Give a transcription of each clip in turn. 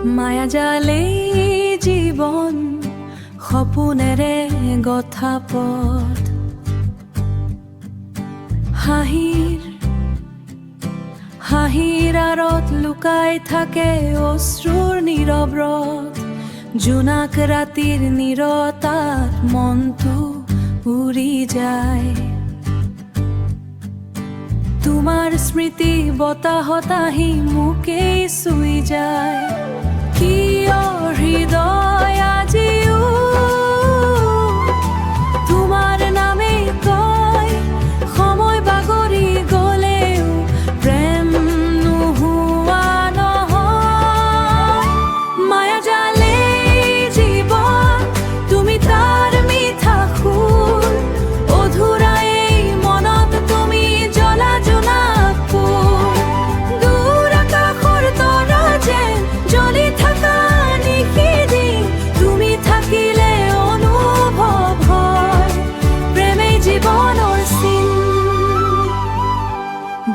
মায়াজালে জীৱন সপোনেৰে গথা পথ হাঁহিৰ আঁৰত লুকাই থাকে অশ্ৰুৰ নীৰৱ ৰথ জোনাক ৰাতিৰ নীৰতাত মনটো উৰি যায় তোমাৰ স্মৃতি বতাহত আহি মোকেই চুই যায় কিয় হৃদয় আজিও তোমাৰ নামেই কয় সময় বাগৰি গলেও প্ৰেম নোহোৱা নহয় মায়াজালে জীৱন তুমি তাৰ মিঠা সুৰ অধুৰা এই মনত তুমি জ্বলা জোনাক ফুল দূৰ আকাশৰ তৰা যেন জ্বলি থকা নিশিদিন তুমি থাকিলে অনুভৱ হয় প্ৰেমেই জীৱনৰ চিন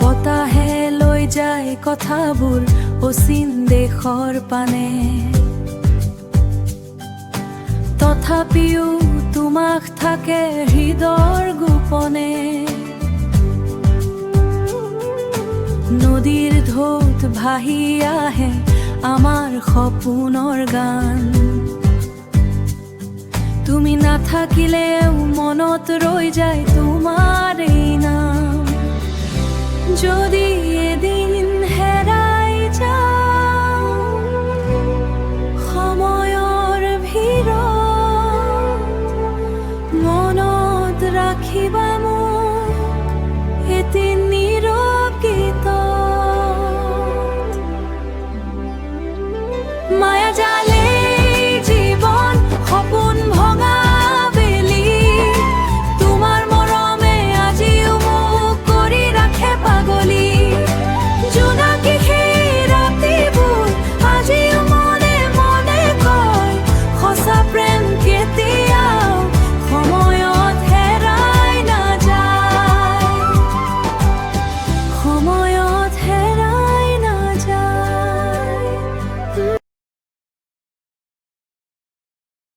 বতাহে লৈ যায় কথাবোৰ অচিন দেশৰ পানে তথাপিও তোমাক থাকে হৃদয়ৰ গোপনে নদীৰ ঢৌত ভাহি আহে আমাৰ সপোনৰ গান তুমি নাথাকিলেও মনত ৰৈ যায় তোমাৰ এই নাম যদি এদিন হেৰাই যাওঁ সময়ৰ ভিৰত মনত ৰাখিবা মোক এটি নীৰৱ গীতত মায়াজাল